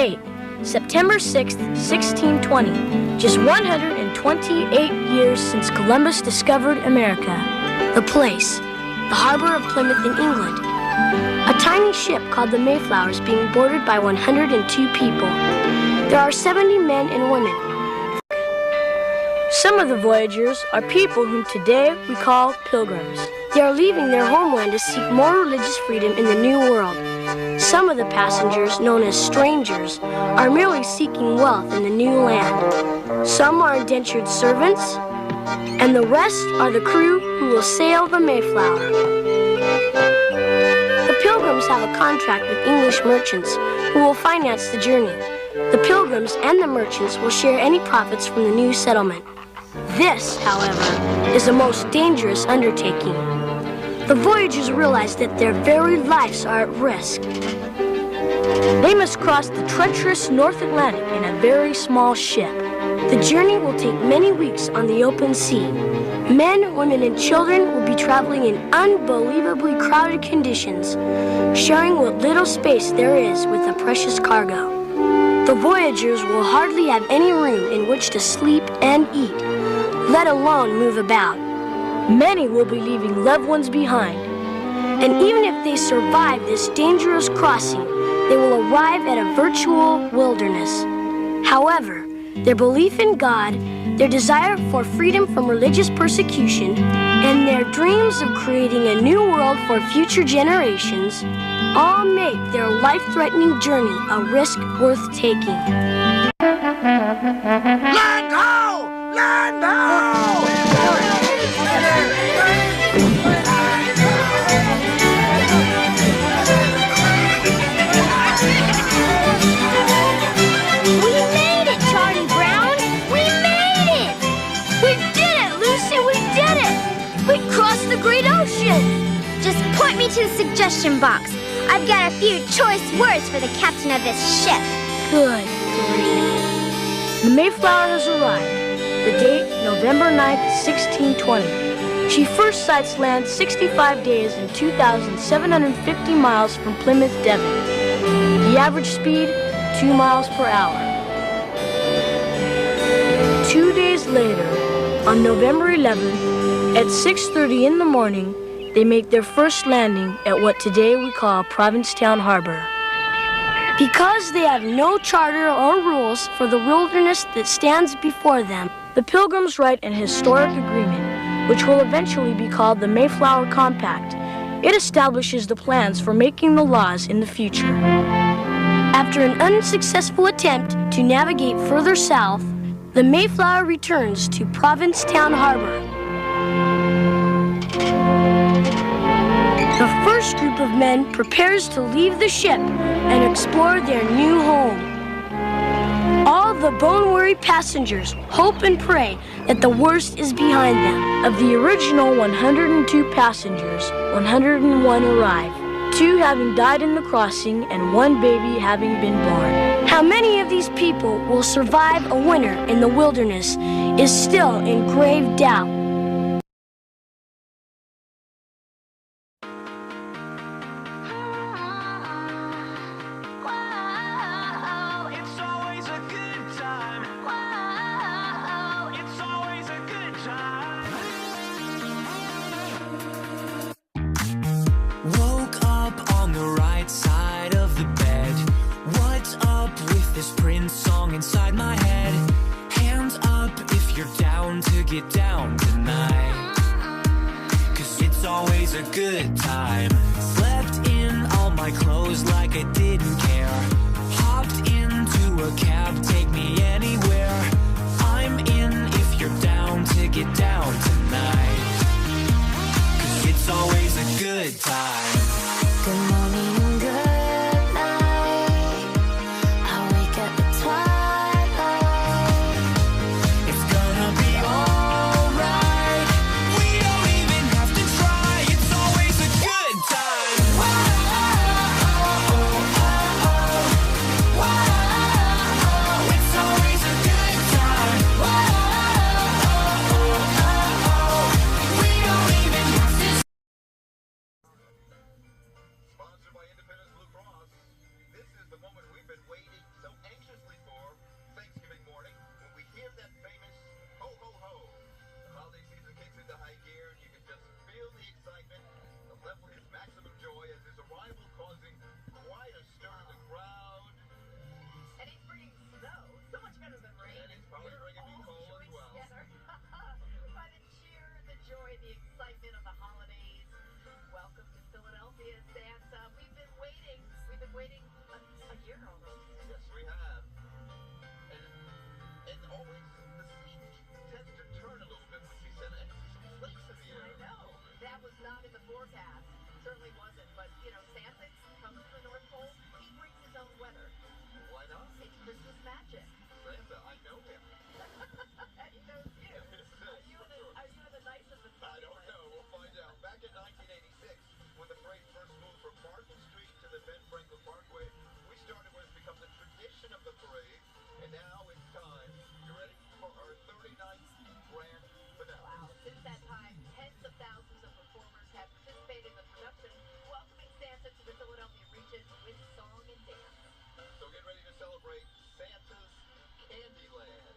Date, September 6th, 1620. Just 128 years since Columbus discovered America. The place, the harbor of Plymouth in England. A tiny ship called the Mayflower is being boarded by 102 people. There are 70 men and women. Some of the voyagers are people whom today we call pilgrims. They are leaving their homeland to seek more religious freedom in the New World. Some of the passengers, known as strangers, are merely seeking wealth in the new land. Some are indentured servants, and the rest are the crew who will sail the Mayflower. The pilgrims have a contract with English merchants who will finance the journey. The pilgrims and the merchants will share any profits from the new settlement. This, however, is a most dangerous undertaking. The voyagers realize that their very lives are at risk. They must cross the treacherous North Atlantic in a very small ship. The journey will take many weeks on the open sea. Men, women, and children will be traveling in unbelievably crowded conditions, sharing what little space there is with the precious cargo. The voyagers will hardly have any room in which to sleep and eat, let alone move about. Many will be leaving loved ones behind. And even if they survive this dangerous crossing, they will arrive at a virtual wilderness. However, their belief in God, their desire for freedom from religious persecution, and their dreams of creating a new world for future generations all make their life-threatening journey a risk worth taking. Land ho! Land ho! Just point me to the suggestion box. I've got a few choice words for the captain of this ship. Good grief. The Mayflower has arrived. The date, November 9th, 1620. She first sights land 65 days and 2,750 miles from Plymouth, Devon. The average speed, 2 miles per hour. 2 days later, on November 11th, at 6:30 in the morning, they make their first landing at what today we call Provincetown Harbor. Because they have no charter or rules for the wilderness that stands before them, the Pilgrims write an historic agreement, which will eventually be called the Mayflower Compact. It establishes the plans for making the laws in the future. After an unsuccessful attempt to navigate further south, the Mayflower returns to Provincetown Harbor. The first group of men prepares to leave the ship and explore their new home. All the bone-weary passengers hope and pray that the worst is behind them. Of the original 102 passengers, 101 arrive, 2 having died in the crossing and 1 baby having been born. How many of these people will survive a winter in the wilderness is still in grave doubt. always the scene tends to turn a little bit when she said some flakes in the air. I know. That was not in the forecast. Certainly wasn't. But, you know, Santa comes to the North Pole. He brings his own weather. Why not? It's Christmas magic. Santa, I know him. And he knows you. Are you in the nicest of I don't know. We'll find out. Back in 1986, when the parade first moved from Market Street to the Ben Franklin Parkway, we started what has become the tradition of the parade. And now it's time. You ready for our 39th grand finale? Wow. Since that time, tens of thousands of performers have participated in the production, welcoming Santa to the Philadelphia region with song and dance. So get ready to celebrate Santa's Candyland.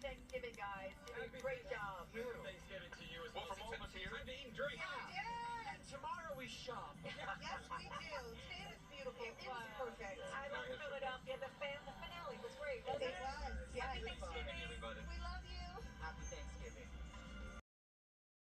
Thanksgiving, guys. You did a great job. Thanksgiving to you as well. Well, from all of us here. Time to eat and drink. And tomorrow we shop. Yes,